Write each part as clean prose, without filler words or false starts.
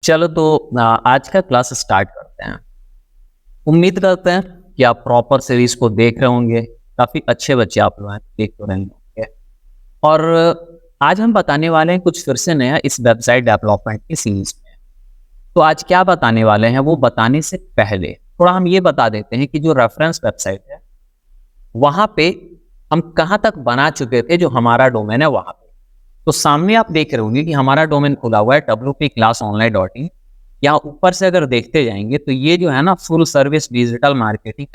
चलो तो आज का क्लास स्टार्ट करते हैं। उम्मीद करते हैं कि आप प्रॉपर सीरीज को देख रहे होंगे। काफी अच्छे बच्चे आप लोग हैं, देख तो रहे होंगे। और आज हम बताने वाले हैं कुछ फिर से नया इस वेबसाइट डेवलपमेंट की सीरीज में। तो आज क्या बताने वाले हैं वो बताने से पहले थोड़ा हम ये बता देते हैं कि जो रेफरेंस वेबसाइट है वहां पे हम कहाँ तक बना चुके थे। जो हमारा डोमेन है वहां पे तो सामने आप देख रहे होंगे कि हमारा डोमेन खुला हुआ है wpclassonline.in। यहाँ ऊपर से अगर देखते जाएंगे तो ये जो है ना full service digital marketing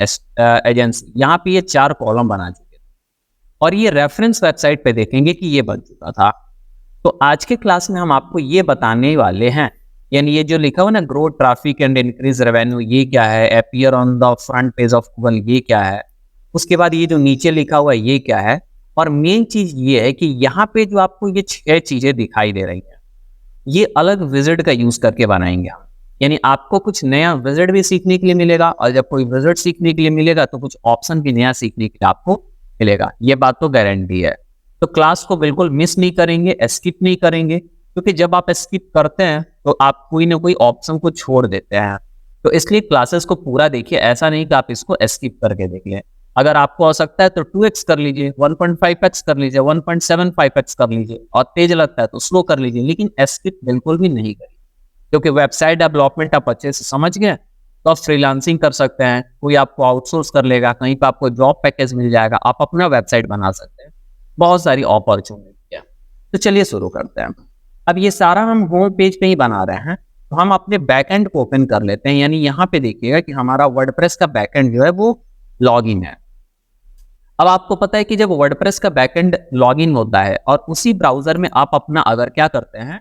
agency, यहाँ पे ये 4 कॉलम बना चुके थे और ये रेफरेंस वेबसाइट पे देखेंगे कि ये बन चुका था। तो आज के क्लास में हम आपको ये बताने वाले हैं, यानी ये जो लिखा हुआ ना grow traffic and increase revenue, ये क्या है, appear on the front page of Google, ये क्या है, उसके बाद ये जो नीचे लिखा हुआ है ये क्या है, और मेन चीज ये है कि यहाँ पे जो आपको ये 6 चीजें दिखाई दे रही हैं ये अलग विजिट का यूज करके बनाएंगे हम। यानी आपको कुछ नया विजिट भी सीखने के लिए मिलेगा और जब कोई विजिट सीखने के लिए मिलेगा तो कुछ ऑप्शन भी नया सीखने के लिए आपको मिलेगा, ये बात तो गारंटी है। तो क्लास को बिल्कुल मिस नहीं करेंगे, स्किप नहीं करेंगे, क्योंकि जब आप स्किप करते हैं तो आप कोई ना कोई ऑप्शन को छोड़ देते हैं। तो इसलिए क्लासेस को पूरा देखिए, ऐसा नहीं कि आप इसको स्किप करके देख लें। अगर आपको आवश्यकता है तो 2x कर लीजिए, 1.5x कर लीजिए, 1.75x कर लीजिए, और तेज लगता है तो स्लो कर लीजिए, लेकिन स्किप बिल्कुल भी नहीं करिए। क्योंकि वेबसाइट डेवलपमेंट आप अच्छे से समझ गए तो आप फ्रीलांसिंग कर सकते हैं, कोई आपको आउटसोर्स कर लेगा, कहीं पर आपको जॉब पैकेज मिल जाएगा, आप अपना वेबसाइट बना सकते हैं। बहुत सारी अपॉर्चुनिटी है। तो चलिए शुरू करते हैं। अब ये सारा हम होम पेज पे ही बना रहे हैं, तो हम अपने बैकएंड को ओपन कर लेते हैं। यानी यहाँ पे देखिएगा कि हमारा वर्डप्रेस का बैकएंड जो है वो लॉगिन है। अब आपको पता है कि जब वर्डप्रेस का बैकएंड लॉगिन होता है और उसी ब्राउजर में आप अपना अगर क्या करते हैं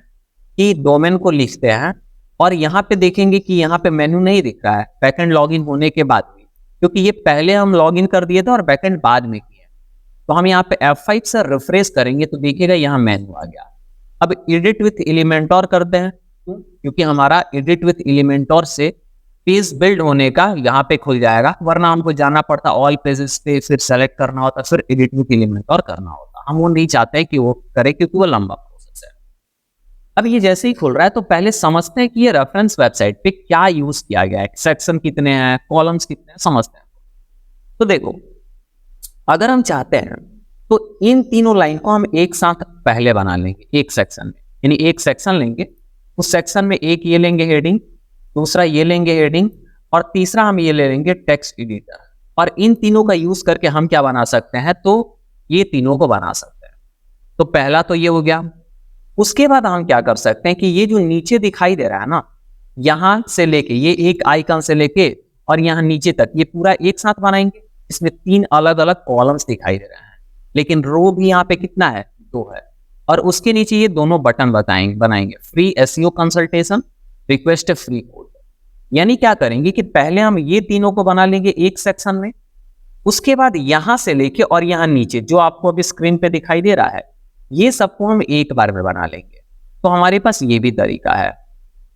कि डोमेन को लिखते हैं, और यहाँ पे देखेंगे कि यहाँ पे मेन्यू नहीं दिख रहा है बैकएंड लॉगिन होने के बाद भी, क्योंकि ये पहले हम लॉगिन कर दिए थे और बैकएंड बाद में किए। तो हम यहाँ पे F5 से रिफ्रेश करेंगे तो देखिएगा यहाँ मेन्यू आ गया। अब एडिट विथ एलिमेंटोर करते हैं, क्योंकि हमारा एडिट विथ एलिमेंटोर से पेज बिल्ड होने का यहाँ पे खुल जाएगा, वरना हमको जाना पड़ता ऑल पेजेस पे, फिर सेलेक्ट करना होता, फिर एडिट विथ एलिमेंटोर करना होता। हम वो नहीं चाहते हैं कि वो करे, क्योंकि वो लंबा प्रोसेस है। अब ये जैसे ही खुल रहा है तो पहले समझते हैं कि ये रेफरेंस वेबसाइट पे क्या यूज किया गया है, सेक्शन कितने हैं, कॉलम्स कितने हैं, समझते हैं। तो देखो, अगर हम चाहते हैं तो इन तीनों लाइन को हम एक साथ पहले बना लेंगे एक सेक्शन में। यानी एक सेक्शन लेंगे, उस सेक्शन में एक ये लेंगे हेडिंग, दूसरा ये लेंगे हेडिंग, और तीसरा हम ये ले लेंगे टेक्स्ट एडिटर। और इन तीनों का यूज करके हम क्या बना सकते हैं, तो ये तीनों को बना सकते हैं। तो पहला तो ये हो गया। उसके बाद हम क्या कर सकते हैं कि ये जो नीचे दिखाई दे रहा है ना, यहां से लेके ये एक आइकन से लेके और यहां नीचे तक ये पूरा एक साथ बनाएंगे। इसमें 3 अलग अलग कॉलम्स दिखाई दे रहे हैं, लेकिन रो भी यहाँ पे कितना है, 2 है। और उसके नीचे ये दोनों बटन बनाएंगे, free SEO consultation, request free code. यानी क्या करेंगे कि पहले हम ये तीनों को बना लेंगे एक सेक्शन में, उसके बाद यहां से लेके और यहां नीचे जो आपको अभी स्क्रीन पे दिखाई दे रहा है, ये सबको हम एक बार में बना लेंगे। तो हमारे पास ये भी तरीका है।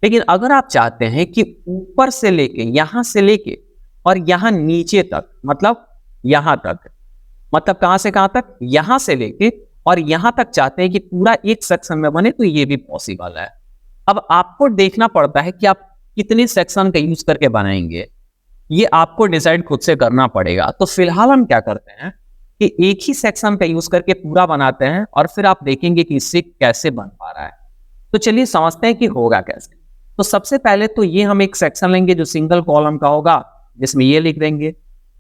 लेकिन अगर आप चाहते हैं कि ऊपर से लेके, यहां से लेके और यहां नीचे तक, मतलब यहां तक, मतलब कहां से कहां तक, यहां से लेके और यहां तक चाहते हैं कि पूरा एक सेक्शन में बने, तो ये भी पॉसिबल है। अब आपको देखना पड़ता है कि आप कितने सेक्शन का यूज करके बनाएंगे, ये आपको डिसाइड खुद से करना पड़ेगा। तो फिलहाल हम क्या करते हैं कि एक ही सेक्शन का यूज करके पूरा बनाते हैं, और फिर आप देखेंगे कि इससे कैसे बन पा रहा है। तो चलिए समझते हैं कि होगा कैसे। तो सबसे पहले तो ये हम एक सेक्शन लेंगे जो सिंगल कॉलम का होगा, जिसमें ये लिख देंगे।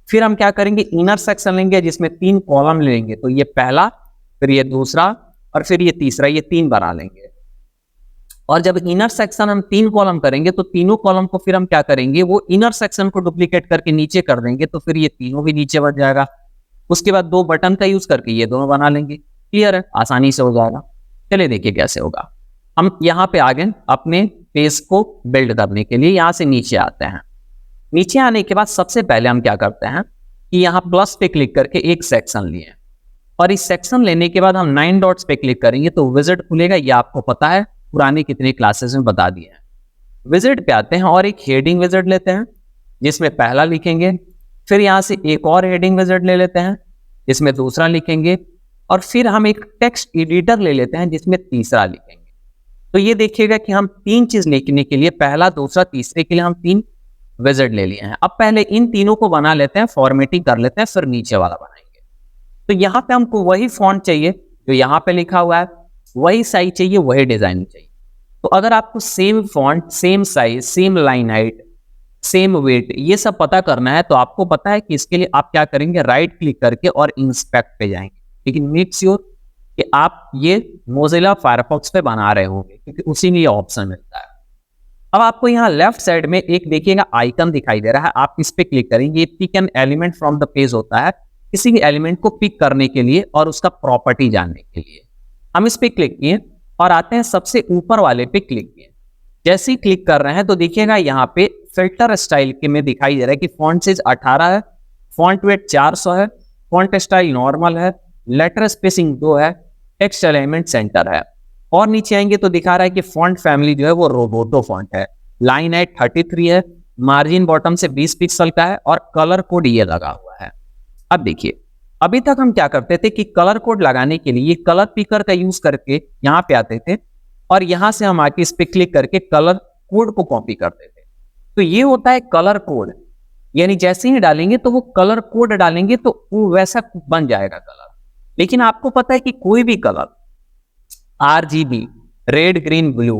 फिर हम क्या करेंगे, इनर सेक्शन लेंगे जिसमें 3 कॉलम लेंगे। तो ये पहला, फिर ये दूसरा, और फिर ये तीसरा, ये 3 बना लेंगे। और जब इनर सेक्शन हम 3 कॉलम करेंगे तो तीनों कॉलम को फिर हम क्या करेंगे, वो इनर सेक्शन को डुप्लीकेट करके नीचे कर देंगे, तो फिर ये तीनों भी नीचे बढ़ जाएगा। उसके बाद 2 बटन का यूज करके ये दोनों बना लेंगे। क्लियर है, आसानी से हो जाएगा। चलिए देखिए कैसे होगा। हम यहाँ पे आ गए अपने पेज को बिल्ड करने के लिए, यहाँ से नीचे आते हैं। नीचे आने के बाद सबसे पहले हम क्या करते हैं कि यहाँ प्लस पे क्लिक करके एक सेक्शन लिए, और इस सेक्शन लेने के बाद हम 9 डॉट्स पे क्लिक करेंगे तो विजिट खुलेगा। ये आपको पता है, पुराने कितने क्लासेस में बता दिए हैं। विजिट पे आते हैं और एक हेडिंग विजिट लेते हैं जिसमें पहला लिखेंगे, फिर यहाँ से एक और हेडिंग विजिट ले लेते हैं जिसमें दूसरा लिखेंगे, और फिर हम एक टेक्स्ट एडिटर ले लेते हैं जिसमें तीसरा लिखेंगे। तो ये देखिएगा कि हम 3 चीज लिखने के लिए, पहला, दूसरा, तीसरे के लिए हम 3 विजिट ले लिए हैं। अब पहले इन तीनों को बना लेते हैं, फॉर्मेटिंग कर लेते हैं, फिर नीचे वाला बनाएंगे। तो यहाँ पे हमको वही फॉन्ट चाहिए जो यहाँ पे लिखा हुआ है, वही साइज चाहिए, वही डिजाइन चाहिए। तो अगर आपको same font, same size, same line height, same weight, ये सब पता करना है, तो आपको पता है कि इसके लिए आप क्या करेंगे, राइट क्लिक करके और इंस्पेक्ट पे जाएंगे। लेकिन मेक श्योर कि आप ये मोजिला फायरफॉक्स पे बना रहे होंगे, क्योंकि उसी में ये ऑप्शन मिलता है। अब आपको यहाँ लेफ्ट साइड में एक देखिएगा आइकन दिखाई दे रहा है, आप इस पे क्लिक करेंगे। Pick an element from the page होता है, किसी भी एलिमेंट को पिक करने के लिए और उसका प्रॉपर्टी जानने के लिए। हम इस पे क्लिक किए और आते हैं सबसे ऊपर वाले पे क्लिक किए। जैसे ही क्लिक कर रहे हैं तो देखिएगा यहाँ पे फिल्टर स्टाइल के में दिखाई दे रहा है कि फॉन्ट साइज 18 है, फॉन्ट वेट 400 है, फॉन्ट स्टाइल नॉर्मल है, लेटर स्पेसिंग 2 है, टेक्स्ट अलाइनमेंट सेंटर है। और नीचे आएंगे तो दिखा रहा है कि फॉन्ट फैमिली जो है वो रोबोटो फॉन्ट है, लाइन हाइट 33 है, मार्जिन बॉटम से 20 पिक्सल का है और कलर कोड ये लगा हुआ है। अब देखिए, अभी तक हम क्या करते थे कि कलर कोड लगाने के लिए कलर पिकर का यूज करके यहाँ पे आते थे और यहां से हम आके इस पे क्लिक करके कलर कोड को कॉपी करते थे। तो ये होता है कलर कोड, यानी जैसे ही डालेंगे तो वो कलर कोड डालेंगे तो वो वैसा बन जाएगा कलर। लेकिन आपको पता है कि कोई भी colour RGB, red, green, blue,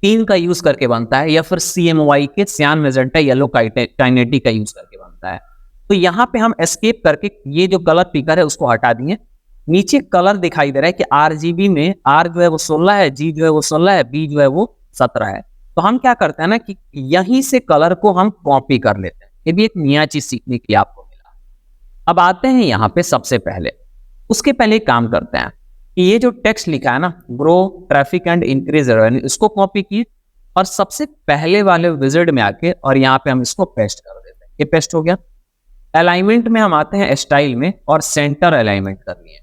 3 का यूज करके बनता है, या फिर CMY के सियान, मेजेंटा, येलो, काइनेटिक का यूज करके बनता है। तो यहाँ पे हम एस्केप करके ये जो कलर पिकर है उसको हटा दिए। नीचे कलर दिखाई दे रहा है कि RGB में R जो है वो 16 है, G जो है वो 16 है, B जो है वो 17 है। तो हम क्या करते हैं ना कि यहीं से कलर को हम कॉपी कर लेते हैं। ये भी एक नया चीज सीखने के लिए आपको मिला। अब आते हैं यहाँ पे सबसे पहले, उसके पहले एक काम करते हैं कि ये जो टेक्स्ट लिखा है ना, grow traffic and increase revenue, इसको कॉपी किए और सबसे पहले वाले विजिट में आके और यहाँ पे हम इसको पेस्ट कर देते हैं। ये पेस्ट हो गया। अलाइनमेंट में हम आते हैं स्टाइल में और सेंटर अलाइनमेंट करनी है।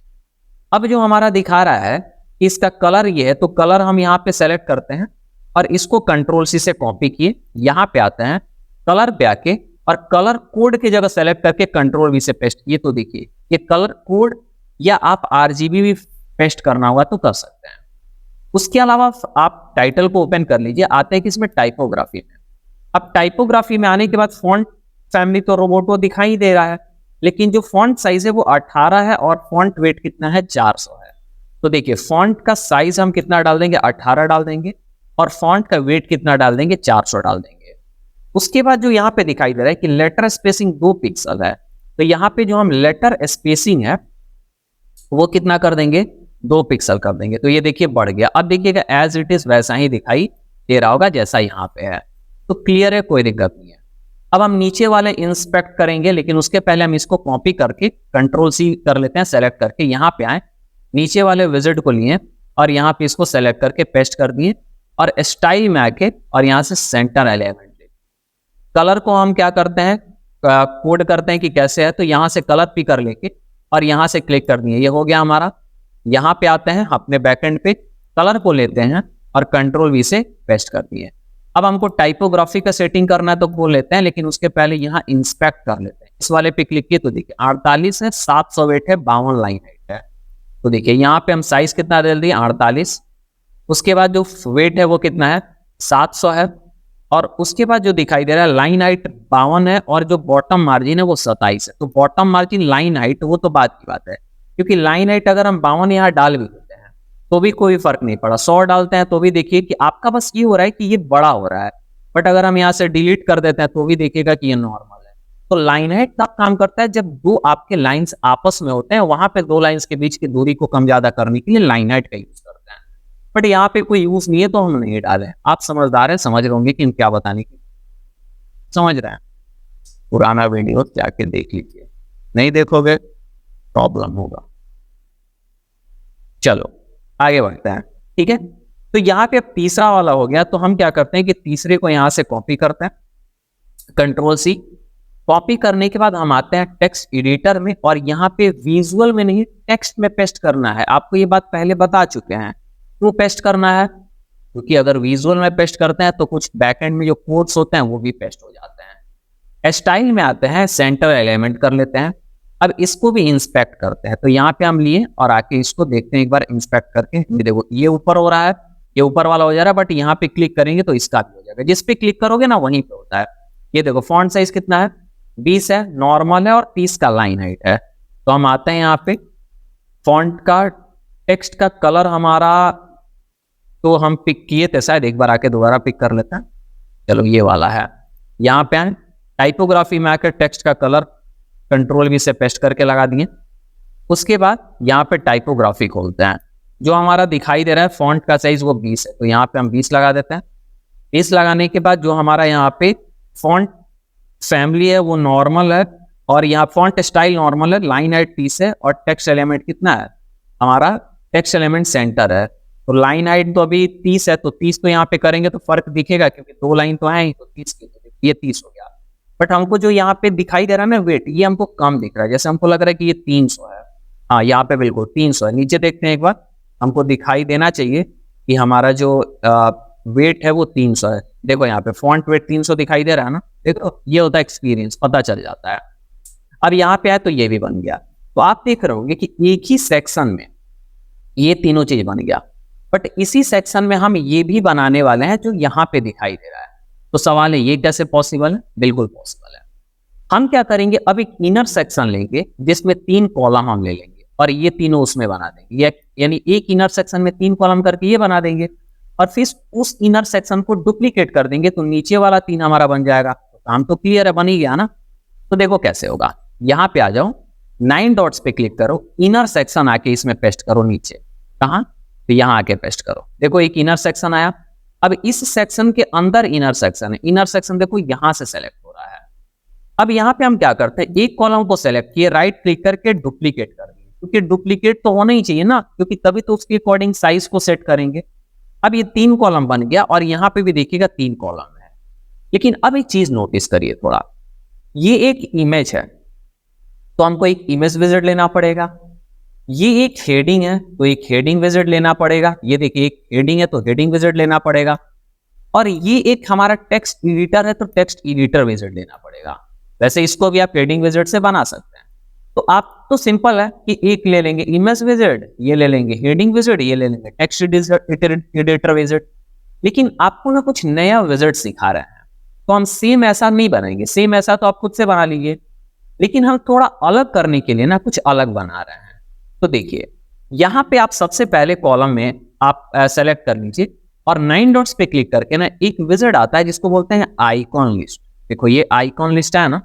अब जो हमारा दिखा रहा है कि इसका कलर ये है, तो कलर हम यहाँ पे सेलेक्ट करते हैं और इसको कंट्रोल C से कॉपी किए, यहाँ पे आते हैं कलर पे आके और कलर कोड की जगह सेलेक्ट करके कंट्रोल V से पेस्ट किए। तो देखिए ये कलर कोड, या आप RGB भी पेस्ट करना होगा तो कर सकते हैं। उसके अलावा आप टाइटल को ओपन कर लीजिए। आते हैं कि इसमें टाइपोग्राफी में। अब टाइपोग्राफी में आने के बाद फॉन्ट फैमिली तो रोबोटो दिखाई दे रहा है, लेकिन जो फॉन्ट साइज है वो 18 है और फॉन्ट वेट कितना है, 400 है। तो देखिए फॉन्ट का साइज हम कितना डाल देंगे, 18 डाल देंगे, और फॉन्ट का वेट कितना डाल देंगे, 400 डाल देंगे। उसके बाद जो यहाँ पे दिखाई दे रहा है कि लेटर स्पेसिंग 2 पिक्सल है, तो यहाँ पे जो हम लेटर स्पेसिंग है वो कितना कर देंगे, 2 पिक्सल कर देंगे। तो ये देखिए बढ़ गया। अब देखिएगा एज इट इज वैसा ही दिखाई दे रहा होगा जैसा यहाँ पे है। तो क्लियर है, कोई दिक्कत नहीं है। अब हम नीचे वाले इंस्पेक्ट करेंगे, लेकिन उसके पहले हम इसको कॉपी करके कंट्रोल C कर लेते हैं, सेलेक्ट करके यहाँ पे आए, नीचे वाले विजिट को लिए और यहाँ पे इसको सेलेक्ट करके पेस्ट कर दिए और स्टाइल में आके और यहाँ से सेंटर एलिमेंट ले। कलर को हम क्या करते हैं, कोड करते हैं कि कैसे है, तो यहाँ से कलर पिकर लेके और यहाँ से क्लिक कर दिए, ये हो गया हमारा। यहाँ पे आते हैं अपने बैकएंड पे, कलर को लेते हैं और कंट्रोल V से पेस्ट कर दिए। अब हमको टाइपोग्राफी का सेटिंग करना है तो खोल लेते हैं, लेकिन उसके पहले यहाँ इंस्पेक्ट कर लेते हैं। इस वाले पे क्लिक किए तो देखिए 48 है, 700 वेट है, 52 लाइन हाइट है। तो देखिए यहाँ पे हम साइज कितना डाल दिए, 48। उसके बाद जो वेट है वो कितना है, 700 है, और उसके बाद जो दिखाई दे रहा है लाइन हाइट 52 है और जो बॉटम मार्जिन है वो 27 है। तो बॉटम मार्जिन, लाइन हाइट वो तो बात की बात है, क्योंकि लाइन हाइट अगर हम 52 यहाँ डाल भी देते हैं तो भी कोई फर्क नहीं पड़ा, 100 डालते हैं तो भी देखिए कि आपका बस ये हो रहा है कि ये बड़ा हो रहा है, बट अगर हम यहाँ से डिलीट कर देते हैं तो भी देखिएगा कि ये नॉर्मल है। तो लाइन हाइट तब काम करता है जब दो आपके लाइंस आपस में होते हैं, वहां पे 2 लाइंस के बीच की दूरी को कम ज्यादा करने के लिए लाइन हाइट का यूज करते हैं, बट यहाँ पे कोई यूज नहीं है तो हम नहीं डाले। आप समझदार हैं, समझ रहे होंगे कि क्या बताने की, समझ रहे हैं। पुराना वीडियो जाके देख लीजिए, नहीं देखोगे प्रॉब्लम होगा। चलो आगे बढ़ते हैं, ठीक है। तो यहाँ पे अब तीसरा वाला हो गया, तो हम क्या करते हैं कि तीसरे को यहाँ से कॉपी करते हैं, कंट्रोल C। कॉपी करने के बाद हम आते हैं टेक्स्ट एडिटर में और यहाँ पे विजुअल में नहीं, टेक्स्ट में पेस्ट करना है। आपको ये बात पहले बता चुके हैं क्यों पेस्ट करना है, क्योंकि अगर विजुअल में पेस्ट करते हैं तो कुछ बैकएंड में जो कोड्स होते हैं वो भी पेस्ट हो जाते हैं। स्टाइल में आते हैं, सेंटर एलिमेंट कर लेते हैं। अब इसको भी इंस्पेक्ट करते हैं, तो यहाँ पे हम लिए और आके इसको देखते हैं एक बार इंस्पेक्ट करके। देखो ये ऊपर हो रहा है, ये ऊपर वाला हो जा रहा है, बट यहाँ पे क्लिक करेंगे तो इसका भी हो जाएगा। जिस पे क्लिक करोगे ना वहीं पे होता है। ये देखो फॉन्ट साइज कितना है, 20 है, नॉर्मल है और 30 का लाइन हाइट है। तो हम आते हैं यहाँ पे फॉन्ट का टेक्स्ट का कलर हमारा तो हम पिक किए थे शायद, एक बार आके दोबारा पिक कर लेते हैं। चलो ये वाला है, यहाँ पे आए टाइपोग्राफी में आकर टेक्स्ट का कलर कंट्रोल V से पेस्ट करके लगा दिए। उसके बाद यहाँ पे टाइपोग्राफी खोलते हैं, जो हमारा दिखाई दे रहा है फॉन्ट का साइज वो 20 है, तो यहाँ पे हम 20 लगा देते हैं। 20 लगाने के बाद जो हमारा यहाँ पे फॉन्ट फैमिली है वो नॉर्मल है, और यहाँ फॉन्ट स्टाइल नॉर्मल है, लाइन हाइट 30 है, और टेक्स्ट एलिमेंट कितना है हमारा, टेक्स्ट एलिमेंट सेंटर है। तो लाइन हाइट तो अभी 30 है, तो 30 तो यहाँ पे करेंगे तो फर्क दिखेगा क्योंकि 2 लाइन तो है ही, तो 30 की ये 30 हो गया। बट हमको जो यहाँ पे दिखाई दे रहा है ना वेट, ये हमको कम दिख रहा है, जैसे हमको लग रहा है कि ये 300 है। हाँ यहाँ पे बिल्कुल 300 है। नीचे देखते हैं एक बार, हमको दिखाई देना चाहिए कि हमारा जो वेट है वो 300 है। देखो यहाँ पे फॉन्ट वेट 300 दिखाई दे रहा है ना, देखो ये होता है एक्सपीरियंस, पता चल जाता है। अब यहाँ पे आए तो ये भी बन गया। तो आप देख रहे होंगे कि एक ही सेक्शन में ये तीनों चीज बन गया, बट इसी सेक्शन में हम ये भी बनाने वाले हैं जो यहाँ पे दिखाई दे रहा है। तो सवाल है ये कैसे पॉसिबल है? बिल्कुल पॉसिबल है। हम क्या करेंगे, अब एक इनर सेक्शन लेंगे जिसमें 3 कॉलम हम ले लेंगे और ये तीनों उसमें बना देंगे, यानी एक इनर सेक्शन में 3 कॉलम करके ये बना देंगे, और फिर उस इनर सेक्शन को डुप्लीकेट कर देंगे तो नीचे वाला 3 हमारा बन जाएगा। तो काम तो क्लियर है, बन ही गया ना। तो देखो कैसे होगा, यहाँ पे आ जाओ, 9 डॉट्स पे क्लिक करो, इनर सेक्शन आके इसमें पेस्ट करो नीचे। कहाँ? तो यहाँ आके पेस्ट करो। देखो एक इनर सेक्शन आया। अब इस सेक्शन के अंदर इनर सेक्शन है, इनर सेक्शन देखो यहाँ से सेलेक्ट हो रहा है। अब यहाँ पे हम क्या करते हैं, एक कॉलम को सेलेक्ट किए, राइट क्लिक करके डुप्लीकेट कर दिए, क्योंकि डुप्लीकेट तो होना ही चाहिए ना, क्योंकि तभी तो उसके अकॉर्डिंग साइज को सेट करेंगे। अब ये 3 कॉलम बन गया और यहाँ पे भी देखिएगा 3 कॉलम है। लेकिन अब एक चीज नोटिस करिए थोड़ा, ये एक इमेज है तो हमको एक इमेज विजिट लेना पड़ेगा। ये एक हेडिंग है तो एक हेडिंग विजिट लेना पड़ेगा। ये देखिए एक हेडिंग है तो हेडिंग विजिट लेना पड़ेगा। और ये एक हमारा टेक्स्ट एडिटर है तो टेक्स्ट एडिटर विजिट लेना पड़ेगा। वैसे इसको भी आप हेडिंग विजिट से बना सकते हैं। तो आप तो सिंपल है कि एक ले लेंगे इमेज विजिट, ये ले लेंगे हेडिंग विजिट, ये ले लेंगे टेक्स्ट एडिटर विजिट। लेकिन आपको ना कुछ नया विजिट सिखा रहे हैं, तो हम सेम ऐसा नहीं बनाएंगे। सेम ऐसा तो आप खुद से बना लीजिए, लेकिन हम थोड़ा अलग करने के लिए ना कुछ अलग बना रहे हैं। तो देखिए यहाँ पे आप सबसे पहले कॉलम में आप सेलेक्ट कर लीजिए और 9 डॉट्स पे क्लिक करके ना एक विजिट आता है जिसको बोलते हैं आइकॉन लिस्ट। देखो ये आइकॉन लिस्ट है ना।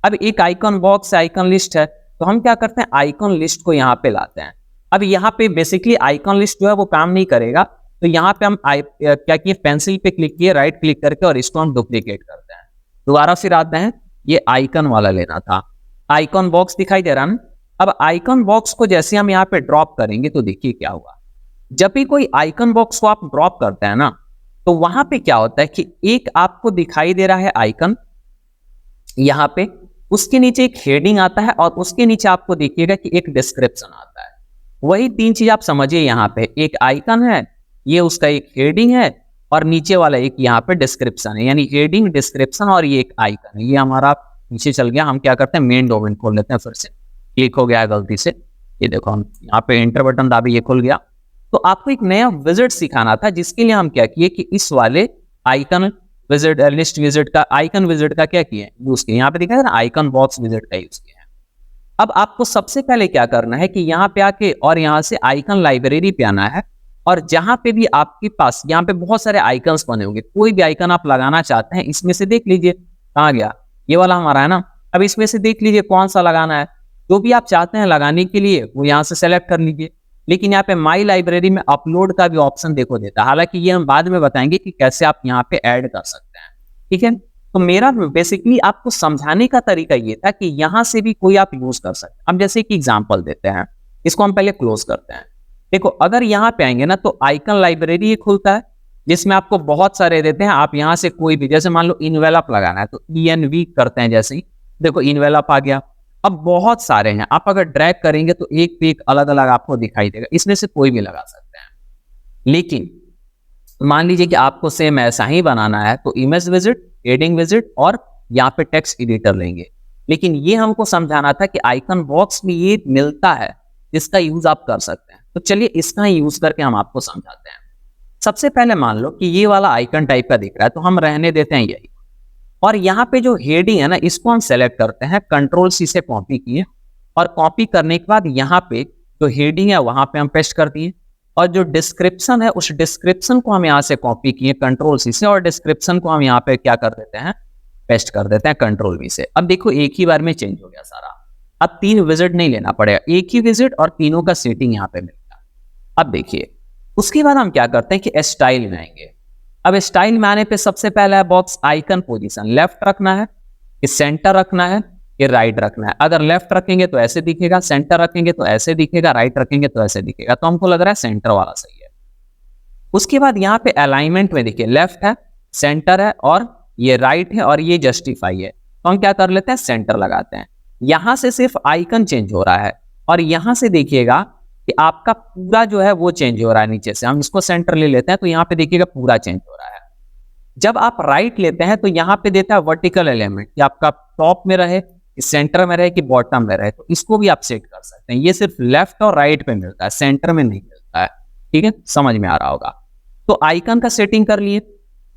अब एक आइकॉन बॉक्स आइकॉन लिस्ट है, तो हम क्या करते हैं आइकॉन लिस्ट को यहाँ पे लाते हैं। अब यहाँ पे बेसिकली आइकॉन लिस्ट जो है वो काम नहीं करेगा, तो यहाँ पे हम क्या किए, पेंसिल पे क्लिक किए, राइट क्लिक करके और इसको हम डुप्लीकेट करते हैं। दोबारा फिर आते हैं, ये आइकन वाला लेना था। आइकॉन बॉक्स दिखाई दे रहा है ना। अब आइकन बॉक्स को जैसे हम यहाँ पे ड्रॉप करेंगे तो देखिए क्या होगा। जब भी कोई आइकन बॉक्स को आप ड्रॉप करते हैं ना, तो वहां पे क्या होता है कि एक आपको दिखाई दे रहा है आइकन यहाँ पे, उसके नीचे एक हेडिंग आता है और उसके नीचे आपको देखिएगा कि एक डिस्क्रिप्शन आता है। वही 3 चीज आप समझिए। यहाँ पे एक आइकन है, ये उसका एक हेडिंग है, और नीचे वाला एक यहाँ पे डिस्क्रिप्शन है, यानी हेडिंग डिस्क्रिप्शन और ये एक आइकन है। ये हमारा नीचे चल गया। हम क्या करते हैं मेन डोमेन खोल लेते हैं, फिर से क्लिक हो गया गलती से। ये देखो हम यहाँ पे एंटर बटन दाबी, ये खुल गया। तो आपको एक नया विजिट सिखाना था, जिसके लिए हम क्या किए कि इस वाले आइकन विजिट लिस्ट विजिट का आइकन विजिट का क्या किए यूज किए। यहाँ पे दिखा है ना आइकन बॉक्स विजिट का यूज किया है। अब आपको सबसे पहले क्या करना है कि यहाँ पे आके और यहाँ से आइकन लाइब्रेरी पे आना है, और जहां पे भी आपके पास यहाँ पे बहुत सारे आइकन्स बने होंगे, कोई भी आइकन आप लगाना चाहते हैं इसमें से देख लीजिए कहाँ गया, ये वाला हमारा है ना। अब इसमें से देख लीजिए कौन सा लगाना है, जो भी आप चाहते हैं लगाने के लिए वो यहाँ से सेलेक्ट कर लीजिए। लेकिन यहाँ पे माई लाइब्रेरी में अपलोड का भी ऑप्शन देखो देता है, हालांकि ये हम बाद में बताएंगे कि कैसे आप यहाँ पे ऐड कर सकते हैं, ठीक है। तो मेरा बेसिकली आपको समझाने का तरीका ये था कि यहाँ से भी कोई आप यूज कर सकते हैं। अब जैसे कि एग्जाम्पल देते हैं, इसको हम पहले क्लोज करते हैं। देखो अगर यहाँ पे आएंगे ना तो आइकन लाइब्रेरी खुलता है, जिसमें आपको बहुत सारे देते हैं। आप यहाँ से कोई भी, जैसे मान लो इनवेलप लगाना है तो ENV करते हैं, जैसे ही देखो इनवेलप आ गया। अब बहुत सारे हैं, आप अगर ड्रैग करेंगे तो एक पे एक अलग अलग आपको दिखाई देगा, इसमें से कोई भी लगा सकते हैं। लेकिन मान लीजिए कि आपको सेम ऐसा ही बनाना है, तो इमेज विजिट, हेडिंग विजिट और यहाँ पे टेक्स्ट एडिटर लेंगे। लेकिन ये हमको समझाना था कि आइकन बॉक्स में ये मिलता है, जिसका यूज आप कर सकते हैं। तो चलिए इसका यूज करके हम आपको समझाते हैं। सबसे पहले मान लो कि ये वाला आइकन टाइप का दिख रहा है, तो हम रहने देते हैं यही। और यहाँ पे जो हेडिंग है ना, इसको हम सेलेक्ट करते हैं, कंट्रोल सी से कॉपी किए, और कॉपी करने के बाद यहाँ पे जो हेडिंग है वहां पे हम पेस्ट कर दिए, और जो डिस्क्रिप्शन है उस डिस्क्रिप्शन को हम यहाँ से कॉपी किए कंट्रोल सी से, और डिस्क्रिप्शन को हम यहाँ पे क्या कर देते हैं, पेस्ट कर देते हैं कंट्रोल वी से। अब देखो एक ही बार में चेंज हो गया सारा, अब 3 विजिट नहीं लेना पड़ेगा, एक ही विजिट और तीनों का सेटिंग यहाँ पे मिलेगा। अब देखिए उसके बाद हम क्या करते हैं कि स्टाइल में आएंगे। अब स्टाइल में आने पे सबसे पहला है बॉक्स आइकन पोजीशन, लेफ्ट रखना है कि सेंटर रखना है कि राइट रखना है। अगर लेफ्ट रखेंगे तो ऐसे दिखेगा, सेंटर रखेंगे तो ऐसे दिखेगा, राइट रखेंगे तो ऐसे दिखेगा, तो हमको लग रहा है सेंटर वाला सही है। उसके बाद यहाँ पे अलाइनमेंट में देखिए लेफ्ट है, सेंटर है और ये राइट है और ये जस्टिफाई है, तो हम क्या कर लेते हैं, सेंटर लगाते हैं। यहां से सिर्फ आइकन चेंज हो रहा है, और यहां से देखिएगा कि आपका पूरा जो है वो चेंज हो रहा है। नीचे से हम इसको सेंटर ले लेते हैं, तो यहाँ पे देखिएगा पूरा चेंज हो रहा है। जब आप राइट लेते हैं तो यहाँ पे देता है वर्टिकल एलिमेंट, कि आपका टॉप में रहे, सेंटर में रहे कि बॉटम में रहे, तो इसको भी आप सेट कर सकते हैं। ये सिर्फ लेफ्ट और राइट पे मिलता है, सेंटर में नहीं मिलता है। ठीक है, समझ में आ रहा होगा। तो आइकन का सेटिंग कर लिए,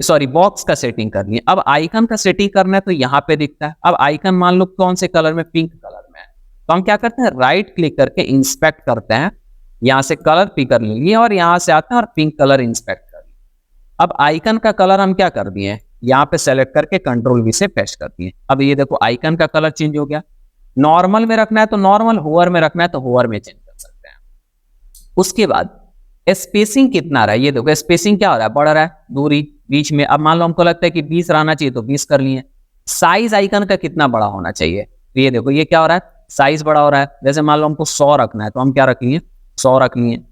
सॉरी बॉक्स का सेटिंग कर लिए। अब आइकन का सेटिंग करना है तो यहाँ पे दिखता है। अब आइकन मान लो कौन से कलर में, पिंक कलर में है, तो हम क्या करते हैं, राइट क्लिक करके इंस्पेक्ट करते हैं, यहां से कलर पिक कर लिए और यहां से आते हैं और पिंक कलर इंस्पेक्ट कर लिए। अब आइकन का कलर हम क्या कर दिए, यहाँ पे सेलेक्ट करके कंट्रोल वी से पेस्ट कर दिए। अब ये देखो आइकन का कलर चेंज हो गया। नॉर्मल में रखना है तो नॉर्मल, होवर में रखना है तो होवर में चेंज कर सकते हैं। उसके बाद स्पेसिंग कितना रहा है, ये देखो स्पेसिंग क्या हो रहा है, बढ़ रहा है, दूरी बीच में। अब मान लो हमको लगता है कि 20 रहना चाहिए तो 20 कर लिए। साइज आइकन का कितना बड़ा होना चाहिए, तो ये देखो ये क्या हो रहा है, साइज बड़ा हो रहा है। जैसे मान लो हमको 100 रखना है तो हम क्या रख लिए, 100 रख लिए।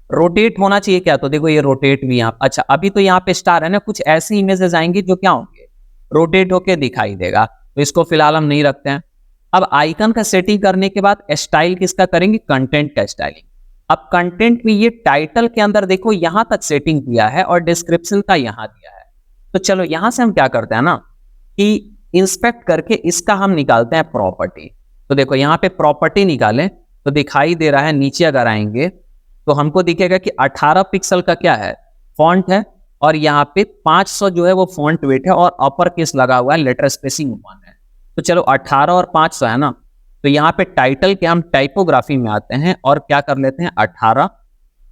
रोटेट होना चाहिए क्या, तो देखो ये रोटेट भी यहाँ, अच्छा अभी तो यहाँ पे स्टार है ना, कुछ ऐसी इमेजेस आएंगी जो क्या होंगे, रोटेट होके दिखाई देगा, तो इसको फिलहाल हम नहीं रखते हैं। अब आइकन का सेटिंग करने के बाद स्टाइल किसका करेंगे, कंटेंट का स्टाइलिंग। अब कंटेंट में ये टाइटल के अंदर देखो यहां तक सेटिंग दिया है और डिस्क्रिप्शन का यहां दिया है। तो चलो यहां से हम क्या करते हैं ना कि इंस्पेक्ट करके इसका हम निकालते हैं प्रॉपर्टी। तो देखो यहाँ पे प्रॉपर्टी निकालें तो दिखाई दे रहा है, नीचे अगर आएंगे तो हमको दिखेगा कि 18 पिक्सल का क्या है, फॉन्ट है, और यहाँ पे 500 जो है वो फॉन्ट वेट है, और अपर केस लगा हुआ है, लेटर स्पेसिंग 1 है। तो चलो 18 और 500 है ना, तो यहाँ पे टाइटल के हम टाइपोग्राफी में आते हैं और क्या कर लेते हैं 18,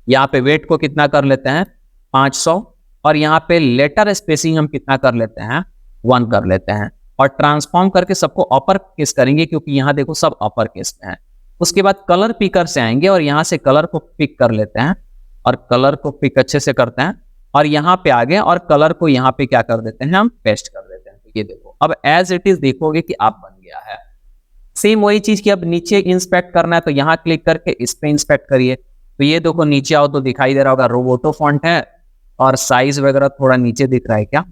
यहाँ पे वेट को कितना कर लेते हैं 500, और यहाँ पे लेटर स्पेसिंग हम कितना कर लेते हैं 1 कर लेते हैं, और ट्रांसफॉर्म करके सबको अपर केस करेंगे क्योंकि यहाँ देखो सब अपर केस में है। उसके बाद कलर पिकर से आएंगे और यहाँ से कलर को पिक कर लेते हैं, और कलर को पिक अच्छे से करते हैं, और यहाँ पे आ गए और कलर को यहाँ पे क्या कर देते हैं, हम पेस्ट कर देते हैं। तो ये देखो अब एज इट इज देखोगे कि आप बन गया है। सेम वही चीज की अब नीचे इंस्पेक्ट करना है तो यहाँ क्लिक करके इस पे इंस्पेक्ट करिए, तो ये देखो नीचे आओ तो दिखाई दे रहा होगा रोबोटो फॉन्ट है, और साइज वगैरह थोड़ा नीचे दिख रहा है क्या,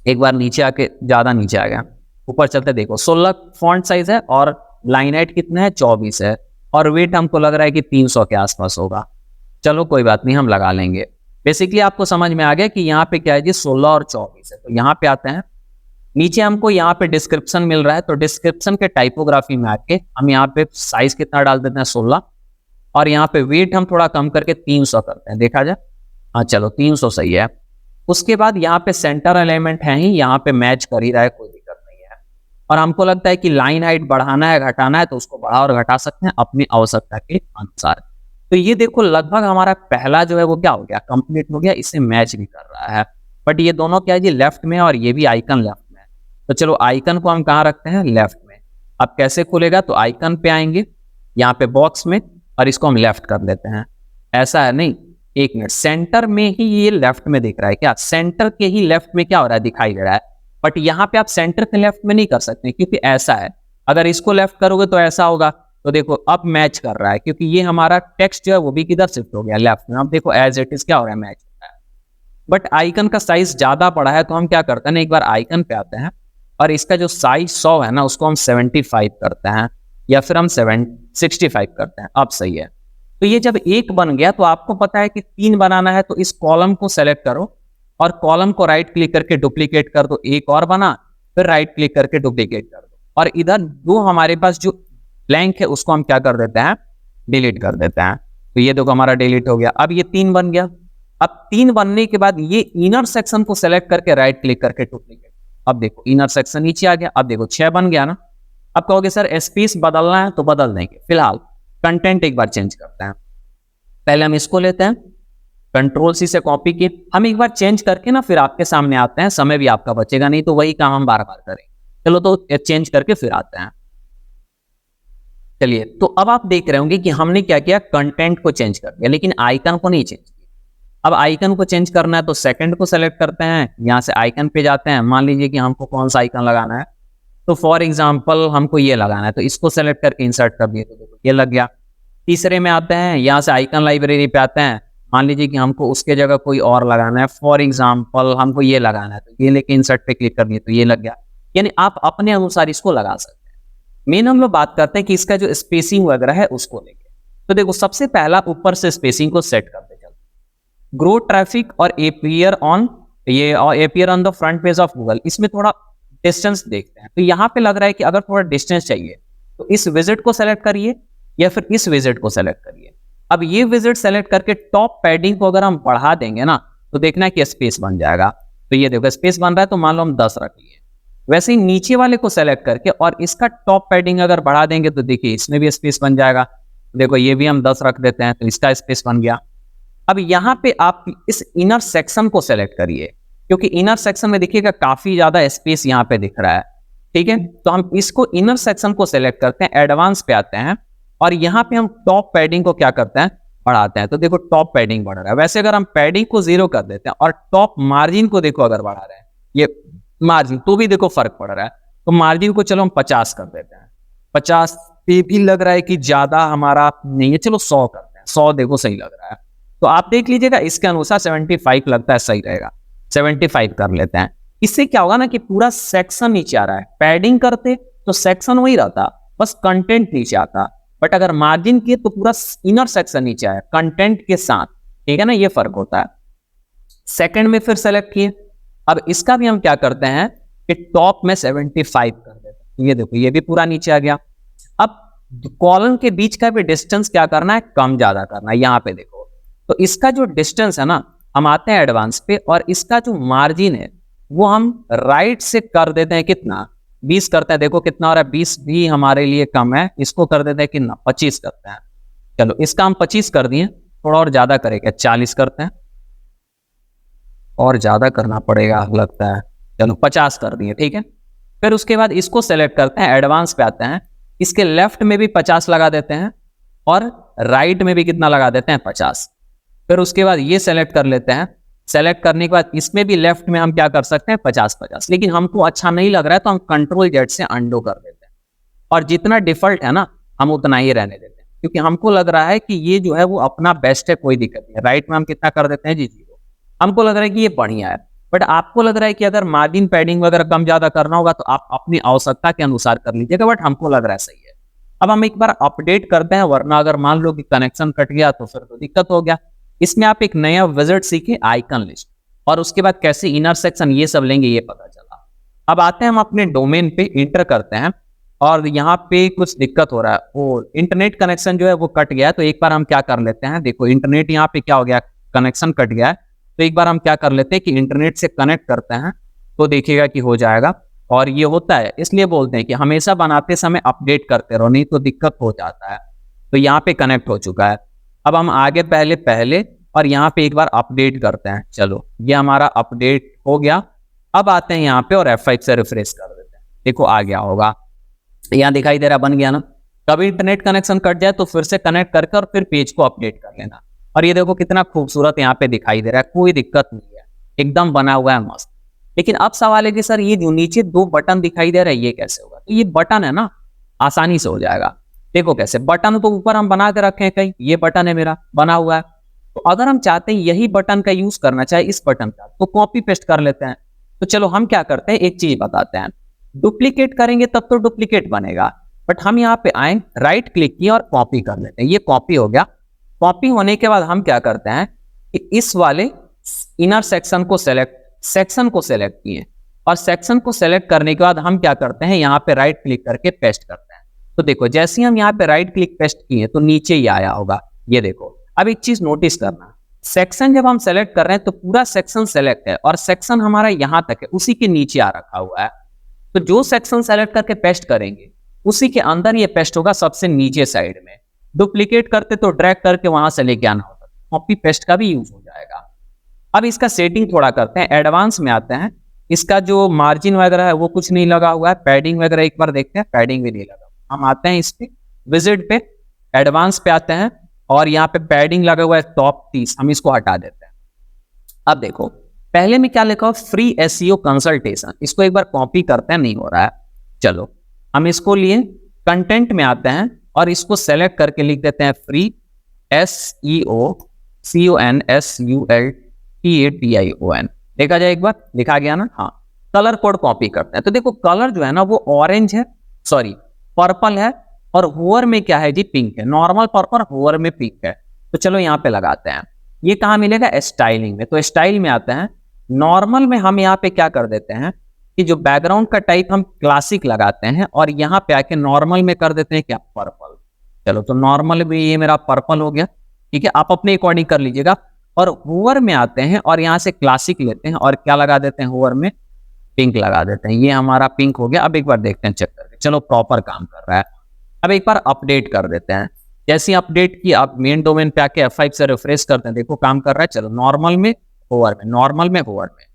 एक बार नीचे आके ज्यादा नीचे आ गया, ऊपर चलते देखो 16 फॉन्ट साइज है, और लाइन हाइट कितना है 24 है, और वेट हमको लग रहा है कि 300 के आसपास होगा। चलो कोई बात नहीं, हम लगा लेंगे। बेसिकली आपको समझ में आ गया कि यहाँ पे क्या है जी 16 और 24 है। तो यहाँ पे आते हैं, नीचे हमको यहाँ पे डिस्क्रिप्शन मिल रहा है, तो डिस्क्रिप्शन के टाइपोग्राफी में आके हम यहाँ पे साइज कितना डाल देते हैं 16, और यहाँ पे वेट हम थोड़ा कम करके 300 करते हैं, देखा जाए, हाँ चलो 300 सही है। उसके बाद यहाँ पे सेंटर एलिमेंट है ही, यहाँ पे मैच कर ही रहा है, कोई दिक्कत नहीं है। और हमको लगता है कि लाइन हाइट बढ़ाना है घटाना है तो उसको बढ़ा और घटा सकते हैं अपनी आवश्यकता के अनुसार। तो ये देखो लगभग हमारा पहला जो है वो क्या हो गया, कंप्लीट हो गया, इसे मैच भी कर रहा है। बट ये दोनों क्या है जी लेफ्ट में, और ये भी आइकन लेफ्ट में। तो चलो आइकन को हम कहाँ रखते हैं, लेफ्ट में। अब कैसे खुलेगा, तो आइकन पे आएंगे यहाँ पे बॉक्स में, और इसको हम लेफ्ट कर लेते हैं। ऐसा है नहीं, एक मिनट, सेंटर में ही ये लेफ्ट में दिख रहा है क्या, सेंटर के ही लेफ्ट में क्या हो रहा है दिखाई दे रहा है, बट यहाँ पे आप सेंटर के लेफ्ट में नहीं कर सकते क्योंकि ऐसा है। अगर इसको लेफ्ट करोगे तो ऐसा होगा, तो देखो अब मैच कर रहा है क्योंकि ये हमारा टेक्स्ट जो है वो भी किधर शिफ्ट हो गया, लेफ्ट में। अब देखो एज इट इज क्या हो रहा है, मैच हो रहा है। बट आइकन का साइज ज्यादा बड़ा है तो हम क्या करते हैं ना, एक बार आइकन पे आते हैं और इसका जो साइज 100 है ना उसको हम 75 करते हैं, या फिर हम 65 करते हैं। अब सही है। तो ये जब एक बन गया तो आपको पता है कि 3 बनाना है, तो इस कॉलम को सेलेक्ट करो और कॉलम को राइट क्लिक करके डुप्लीकेट कर दो, एक और बना, फिर राइट क्लिक करके डुप्लीकेट कर दो, और इधर जो हमारे पास जो ब्लैंक है उसको हम क्या कर देते हैं, डिलीट कर देते हैं। तो ये देखो हमारा डिलीट हो गया। अब ये 3 बन गया, अब 3 बनने के बाद ये इनर सेक्शन को सेलेक्ट करके राइट क्लिक करके डुप्लीकेट। अब देखो इनर सेक्शन नीचे आ गया। अब देखो 6 बन गया ना। अब कहोगे सर स्पेस बदलना है तो बदल देंगे, फिलहाल कंटेंट एक बार चेंज करते हैं। पहले हम इसको लेते हैं, कंट्रोल सी से कॉपी की, हम एक बार चेंज करके ना फिर आपके सामने आते हैं, समय भी आपका बचेगा, नहीं तो वही काम हम बार बार करें। चलो तो चेंज करके फिर आते हैं। चलिए, तो अब आप देख रहे होंगे कि हमने क्या किया, कंटेंट को चेंज कर दिया, लेकिन आइकन को नहीं चेंज किया। अब आइकन को चेंज करना है तो सेकंड को सेलेक्ट करते हैं, यहां से आइकन पे जाते हैं। मान लीजिए कि हमको कौन सा आइकन लगाना है, तो फॉर एग्जांपल हमको ये लगाना है, तो इसको सेलेक्ट करके इंसर्ट कर दिए, तो देखो ये लग गया। तीसरे में आते हैं, यहाँ से आइकन लाइब्रेरी पे आते हैं। मान लीजिए कि हमको उसके जगह कोई और लगाना है, फॉर एग्जांपल हमको ये लगाना है, तो ये लेके इंसर्ट पे क्लिक कर दिए तो ये लग गया। यानी आप अपने अनुसार इसको लगा सकते हैं। मेन हम लोग बात करते हैं कि इसका जो स्पेसिंग वगैरह है उसको लेके। तो देखो सबसे पहला ऊपर से स्पेसिंग को सेट करते चलते, ग्रो ट्रैफिक और appear on the front page of Google, इसमें थोड़ा डिस्टेंस देखते हैं। तो यहाँ पे लग रहा है कि अगर थोड़ा डिस्टेंस चाहिए तो इस विजिट को सेलेक्ट करिए या फिर इस विजिट को सेलेक्ट करिए। अब ये विजिट सेलेक्ट करके टॉप पैडिंग को अगर हम बढ़ा देंगे ना, तो देखना है कि स्पेस बन जाएगा। तो ये देखो स्पेस बन रहा है, तो मान लो हम 10 रख लिए। वैसे ही नीचे वाले को सेलेक्ट करके और इसका टॉप पैडिंग अगर बढ़ा देंगे तो देखिए इसमें भी स्पेस बन जाएगा। देखो ये भी हम 10 रख देते हैं, तो इसका स्पेस बन गया। अब यहाँ पे आप इस इनर सेक्शन को सेलेक्ट करिए, क्योंकि इनर सेक्शन में देखिएगा काफी ज्यादा स्पेस यहाँ पे दिख रहा है। ठीक है, तो हम इसको इनर सेक्शन को सेलेक्ट करते हैं, एडवांस पे आते हैं और यहाँ पे हम टॉप पैडिंग को क्या करते हैं, बढ़ाते हैं। तो देखो टॉप पैडिंग बढ़ रहा है। वैसे अगर हम पैडिंग को 0 कर देते हैं और टॉप मार्जिन को देखो अगर बढ़ा रहे हैं, ये मार्जिन, तो भी देखो फर्क पड़ रहा है। तो मार्जिन को चलो हम 50 कर देते हैं। 50 पे भी लग रहा है कि ज्यादा हमारा नहीं है, चलो 100 करते हैं। 100 देखो सही लग रहा है, तो आप देख लीजिएगा इसके अनुसार 75 लगता है सही रहेगा, 75 कर लेते हैं। इससे क्या होगा ना कि पूरा सेक्शन नीचे आ रहा है। पैडिंग करते तो सेक्शन वही रहता, बस कंटेंट नीचे आता, बट अगर मार्जिन किए तो पूरा इनर सेक्शन नीचे आया कंटेंट के साथ। ठीक है ना, ये फर्क होता है। सेकंड में फिर सेलेक्ट किए। अब इसका भी हम क्या करते हैं कि टॉप में 75 कर देते हैं। ये देखो ये भी पूरा नीचे आ गया। अब कॉलम के बीच का भी डिस्टेंस क्या करना है, कम ज्यादा करना है। यहाँ पे देखो, तो इसका जो डिस्टेंस है ना, हम आते हैं एडवांस पे और इसका जो मार्जिन है वो हम राइट से कर देते हैं, कितना 20 करते हैं। देखो कितना हो रहा है, 20 भी हमारे लिए कम है, इसको कर देते हैं कितना 25 करते हैं। चलो इसका हम 25 कर दिए, थोड़ा और ज्यादा करेंगे 40 करते हैं, और ज्यादा करना पड़ेगा लगता है। चलो 50 कर दिए, ठीक है। फिर उसके बाद इसको सेलेक्ट करते हैं, एडवांस पे आते हैं, इसके लेफ्ट में भी 50 लगा देते हैं और राइट में भी कितना लगा देते हैं 50। फिर उसके बाद ये सेलेक्ट कर लेते हैं। सेलेक्ट करने के बाद इसमें भी लेफ्ट में हम क्या कर सकते हैं 50-50, लेकिन हमको अच्छा नहीं लग रहा है तो हम कंट्रोल जेड से अंडो कर देते हैं और जितना डिफॉल्ट है ना हम उतना ही रहने देते हैं, क्योंकि हमको लग रहा है कि ये जो है वो अपना बेस्ट है, कोई दिक्कत नहीं है। राइट में हम कितना कर देते हैं जी 0, हमको लग रहा है कि ये बढ़िया है। बट आपको लग रहा है कि अगर मार्जिन पैडिंग वगैरह कम ज्यादा करना होगा तो आप अपनी आवश्यकता के अनुसार कर लीजिएगा, बट हमको लग रहा है सही है। अब हम एक बार अपडेट करते हैं, वरना अगर मान लो कि कनेक्शन कट गया तो फिर तो दिक्कत हो गया। इसमें आप एक नया विजिट सीखे, आइकन लिस्ट, और उसके बाद कैसे इनर सेक्शन ये सब लेंगे ये पता चला। अब आते हैं हम अपने डोमेन पे, इंटर करते हैं और यहाँ पे कुछ दिक्कत हो रहा है, वो इंटरनेट कनेक्शन जो है वो कट गया है। तो एक बार हम क्या कर लेते हैं, देखो इंटरनेट यहाँ पे क्या हो गया, कनेक्शन कट गया है। तो एक बार हम क्या कर लेते हैं कि इंटरनेट से कनेक्ट करते हैं, तो देखिएगा कि हो जाएगा। और ये होता है, इसलिए बोलते हैं कि हमेशा बनाते समय अपडेट करते रहो, नहीं तो दिक्कत हो जाता है। तो यहाँ पे कनेक्ट हो चुका है। अब हम आगे पहले और यहाँ पे एक बार अपडेट करते हैं। चलो ये हमारा अपडेट हो गया। अब आते हैं यहाँ पे और F5 से रिफ्रेश कर देते हैं, देखो आ गया होगा, यहाँ दिखाई दे रहा, बन गया ना। कभी इंटरनेट कनेक्शन कट जाए तो फिर से कनेक्ट करके और फिर पेज को अपडेट कर लेना। और ये देखो कितना खूबसूरत यहाँ पे दिखाई दे रहा है, कोई दिक्कत नहीं है, एकदम बना हुआ है मस्त। लेकिन अब सवाल है कि सर ये जो नीचे 2 बटन दिखाई दे रहा है ये कैसे होगा? तो ये बटन है ना, आसानी से हो जाएगा। देखो कैसे, बटन तो ऊपर हम बना के रखे हैं, कहीं ये बटन है मेरा बना हुआ है। तो अगर हम चाहते हैं यही बटन का यूज करना, चाहे इस बटन का, तो कॉपी पेस्ट कर लेते हैं। तो चलो हम क्या करते हैं, एक चीज बताते हैं, डुप्लीकेट करेंगे तब तो डुप्लीकेट बनेगा, बट हम यहाँ पे आए, राइट क्लिक किए और कॉपी कर लेते हैं। ये कॉपी हो गया। कॉपी होने के बाद हम क्या करते हैं कि इस वाले इनर सेक्शन को सेलेक्ट किए और सेक्शन को सेलेक्ट करने के बाद हम क्या करते हैं, यहाँ पे राइट क्लिक करके पेस्ट करते हैं। तो देखो जैसे ही हम यहाँ पे राइट क्लिक पेस्ट किए तो नीचे ही आया होगा, ये देखो। अब एक चीज नोटिस करना, सेक्शन जब हम सेलेक्ट कर रहे हैं तो पूरा सेक्शन सेलेक्ट है और सेक्शन हमारा यहां तक है, उसी के नीचे आ रखा हुआ है। तो जो सेक्शन सेलेक्ट करके पेस्ट करेंगे उसी के अंदर ये पेस्ट होगा सबसे नीचे साइड में। डुप्लीकेट करते तो ड्रैग करके वहां से लेके आना होता, कॉपी पेस्ट का भी यूज हो जाएगा। अब इसका सेटिंग थोड़ा करते हैं, एडवांस में आते हैं। इसका जो मार्जिन वगैरह है वो कुछ नहीं लगा हुआ है, पैडिंग वगैरह एक बार देखते हैं, पैडिंग भी नहीं लगा। हम आते हैं इस पे विजिट पे, एडवांस पे आते हैं और यहाँ पे पैडिंग लगा हुआ है टॉप 30, हम इसको हटा देते हैं। अब देखो पहले में क्या लिखा हो, फ्री एसईओ कंसल्टेशन, इसको एक बार कॉपी करते हैं, नहीं हो रहा है। चलो हम इसको लिए कंटेंट में आते हैं और इसको सेलेक्ट करके लिख देते हैं फ्री SEO CONSULTATION। देखा जाए एक बार, लिखा गया ना। हाँ, कलर कोड कॉपी करते हैं। तो देखो कलर जो है ना वो ऑरेंज है, सॉरी पर्पल है, और होवर में क्या है जी, पिंक है। नॉर्मल पर्पल, होवर में पिंक है। तो चलो यहाँ पे लगाते हैं। ये कहाँ मिलेगा, स्टाइलिंग में। तो स्टाइल में आते हैं, नॉर्मल में हम यहाँ पे क्या कर देते हैं कि जो बैकग्राउंड का टाइप हम क्लासिक लगाते हैं और यहाँ पे आके नॉर्मल में कर देते हैं क्या, पर्पल। चलो तो नॉर्मल में ये मेरा पर्पल हो गया, ठीक है। आप अपने अकॉर्डिंग कर लीजिएगा। और होवर में आते हैं और यहाँ से क्लासिक लेते हैं और क्या लगा देते हैं, होवर में पिंक लगा देते हैं। ये हमारा पिंक हो गया। अब एक बार देखते हैं चेक करके, चलो प्रॉपर काम कर रहा है। अब एक बार अपडेट कर देते हैं। जैसे अपडेट की आप मेन डोमेन पे आके F5 से रिफ्रेश करते हैं, देखो काम कर रहा है। चलो नॉर्मल में, होवर में, नॉर्मल में, होवर में।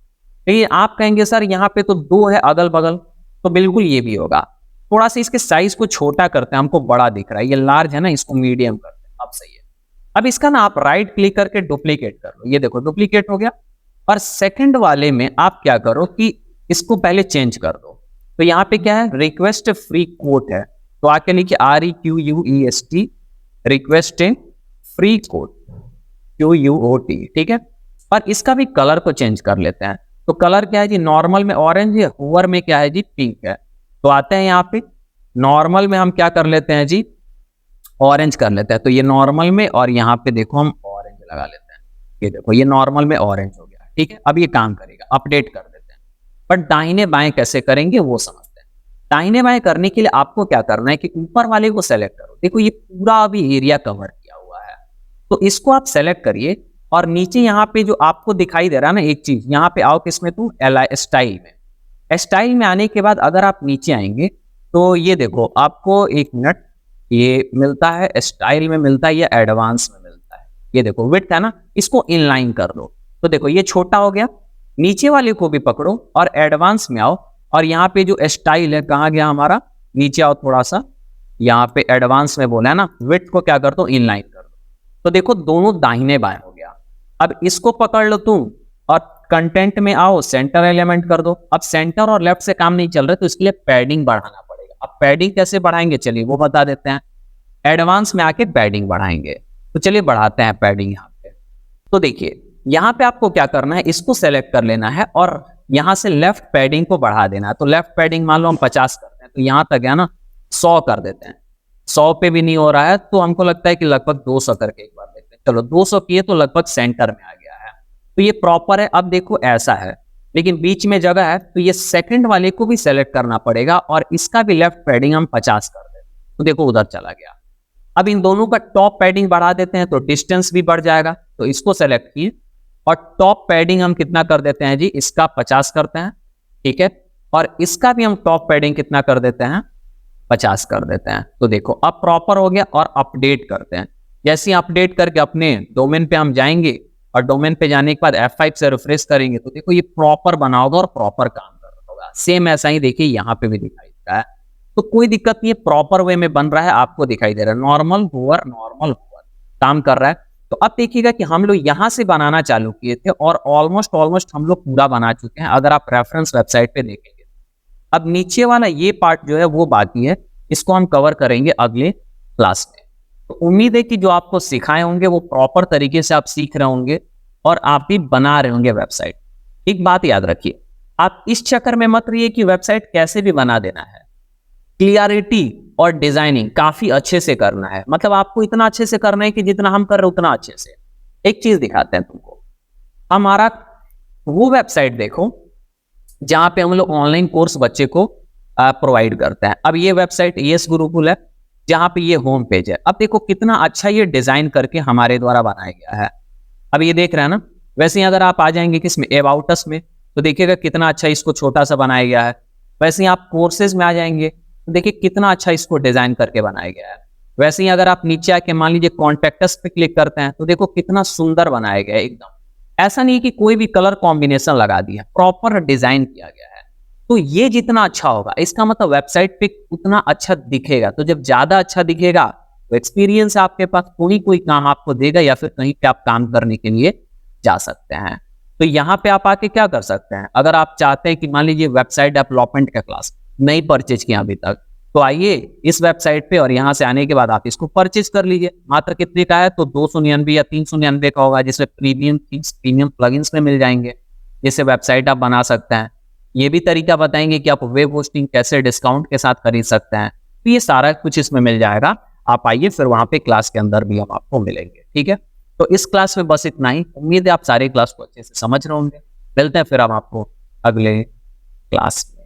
ये आप कहेंगे सर यहाँ पे तो 2 है अगल बगल, तो बिल्कुल ये भी होगा। थोड़ा सा इसके साइज को छोटा करते हैं, हमको बड़ा दिख रहा है, ये लार्ज है ना, इसको मीडियम करते हैं। अब सही है। अब इसका ना आप राइट क्लिक करके डुप्लीकेट कर लो, ये देखो डुप्लीकेट हो गया। और सेकंड वाले में आप क्या करो कि इसको पहले चेंज कर दो। तो यहाँ पे क्या है, रिक्वेस्ट फ्री कोट है, तो आके लिखिए REQUEST, request free quote QUOT, ठीक है। और इसका भी कलर को चेंज कर लेते हैं। तो कलर क्या है जी, नॉर्मल में ऑरेंज है, होवर में क्या है जी, पिंक है। तो आते हैं यहाँ पे, नॉर्मल में हम क्या कर लेते हैं जी, ऑरेंज कर लेते हैं। तो ये नॉर्मल में, और यहाँ पे देखो हम ऑरेंज लगा लेते हैं। ये देखो ये नॉर्मल में ऑरेंज हो गया, ठीक है। अब ये काम करेगा, अपडेट कर देते हैं। बट दाहिने बाएं कैसे करेंगे वो समझते हैं। दाहिने बाएं करने के लिए आपको क्या करना है कि ऊपर वाले को सेलेक्ट करो। देखो ये पूरा अभी एरिया कवर किया हुआ है, तो इसको आप सेलेक्ट करिए और नीचे यहाँ पे जो आपको दिखाई दे रहा है ना एक चीज, यहाँ पे आओ किसमें, तुम स्टाइल में। स्टाइल में आने के बाद अगर आप नीचे आएंगे तो ये देखो आपको, एक मिनट, ये मिलता है स्टाइल में मिलता है या एडवांस में मिलता है। ये देखो विड्थ है ना, इसको इनलाइन कर दो। तो देखो ये छोटा हो गया। नीचे वाले को भी पकड़ो और एडवांस में आओ, और यहाँ पे जो स्टाइल है कहाँ गया हमारा, नीचे आओ थोड़ा सा, यहाँ पे एडवांस में बोला है ना, विड्थ को क्या कर दो, इनलाइन कर दो। तो देखो दोनों दाहिने बाएं हो गया। अब इसको पकड़ लो तुम और कंटेंट में आओ, सेंटर एलिमेंट कर दो। अब सेंटर और लेफ्ट से काम नहीं चल रहा, तो इसके लिए पैडिंग बढ़ाना पड़ेगा। अब पैडिंग कैसे बढ़ाएंगे, चलिए वो बता देते हैं। एडवांस में आके पैडिंग बढ़ाएंगे, तो चलिए बढ़ाते हैं पैडिंग यहाँ पे। तो देखिए यहाँ पे आपको क्या करना है, इसको सेलेक्ट कर लेना है और यहाँ से लेफ्ट पैडिंग को बढ़ा देना है। तो लेफ्ट पैडिंग मान लो हम 50 करते हैं, तो यहाँ तक है ना 100 कर देते हैं। 100 पे भी नहीं हो रहा है, तो हमको लगता है कि लगभग 200 करके एक बार देखते हैं। चलो 200 किए तो लगभग सेंटर में आ गया है, तो ये प्रॉपर है। अब देखो ऐसा है, लेकिन बीच में जगह है, तो ये सेकंड वाले को भी सेलेक्ट करना पड़ेगा और इसका भी लेफ्ट पैडिंग हम 50 कर देते हैं। तो देखो उधर चला गया। अब इन दोनों का टॉप पैडिंग बढ़ा देते हैं, तो डिस्टेंस भी बढ़ जाएगा। तो इसको सेलेक्ट किए और टॉप पैडिंग हम कितना कर देते हैं जी, इसका 50 करते हैं, ठीक है। और इसका भी हम टॉप पैडिंग कितना कर देते हैं, 50 कर देते हैं। तो देखो अब प्रॉपर हो गया। और अपडेट करते हैं। जैसे अपडेट करके अपने डोमेन पे हम जाएंगे और डोमेन पे जाने के बाद F5 से रिफ्रेश करेंगे, तो देखो ये प्रॉपर बना होगा और प्रॉपर काम कर रहा होगा। सेम ऐसा ही देखिए यहाँ पे भी दिखाई दे रहा है, तो कोई दिक्कत नहीं है, प्रॉपर वे में बन रहा है, आपको दिखाई दे रहा है। नॉर्मल होवर काम कर रहा है। तो अब देखिएगा कि हम लोग यहाँ से बनाना चालू किए थे और ऑलमोस्ट हम लोग पूरा बना चुके हैं, अगर आप रेफरेंस वेबसाइट पे देखेंगे। अब नीचे वाला ये पार्ट जो है वो बाकी है, इसको हम कवर करेंगे अगले क्लास में। तो उम्मीद है कि जो आपको सिखाए होंगे वो प्रॉपर तरीके से आप सीख रहे होंगे और आप भी बना रहे होंगे वेबसाइट। एक बात याद रखिए, आप इस चक्कर में मत रहिए कि वेबसाइट कैसे भी बना देना है। क्लियरिटी और डिजाइनिंग काफी अच्छे से करना है, मतलब आपको इतना अच्छे से करना है कि जितना हम कर रहे हैं उतना अच्छे से। एक चीज दिखाते हैं तुमको, हमारा वो वेबसाइट देखो जहां पे हम लोग ऑनलाइन कोर्स बच्चे को प्रोवाइड करते हैं। अब ये वेबसाइट यस गुरुकुल है, जहां पे ये होम पेज है। अब देखो कितना अच्छा ये डिजाइन करके हमारे द्वारा बनाया गया है। अब ये देख रहे हैं ना, वैसे ही अगर आप आ जाएंगे किसमें, अबाउट अस में, तो देखिएगा कितना अच्छा इसको छोटा सा बनाया गया है। वैसे ही आप कोर्सेज में आ जाएंगे तो देखिए कितना अच्छा इसको डिजाइन करके बनाया गया है। वैसे ही अगर आप नीचे आके मान लीजिए कॉन्टेक्टस पे क्लिक करते हैं तो देखो कितना सुंदर बनाया गया है एकदम। ऐसा नहीं कि कोई भी कलर कॉम्बिनेशन लगा दिया, प्रॉपर डिजाइन किया गया है। तो ये जितना अच्छा होगा इसका मतलब वेबसाइट पे उतना अच्छा दिखेगा। तो जब ज्यादा अच्छा दिखेगा तो एक्सपीरियंस आपके पास, कोई काम आपको देगा या फिर कहीं पे आप काम करने के लिए जा सकते हैं। तो यहाँ पे आप आके क्या कर सकते हैं, अगर आप चाहते हैं कि मान लीजिए वेबसाइट डेवलपमेंट का क्लास नहीं परचेज किया अभी तक, तो आइए इस वेबसाइट पे और यहाँ से आने के बाद आप इसको परचेज कर लीजिए। मात्र कितने का है, तो 299 या 399 का होगा, जिसमें प्रीमियम थीम्स, प्रीमियम प्लगइन्स में मिल जाएंगे, जिससे वेबसाइट आप बना सकते हैं। ये भी तरीका बताएंगे कि आप वेब होस्टिंग कैसे डिस्काउंट के साथ खरीद सकते हैं। तो ये सारा कुछ इसमें मिल जाएगा। आप आइए, फिर वहां पे क्लास के अंदर भी हम आपको मिलेंगे, ठीक है। तो इस क्लास में बस इतना ही। उम्मीद है आप सारे क्लास को अच्छे से समझ रहे होंगे। मिलते हैं फिर हम आपको अगले क्लास में।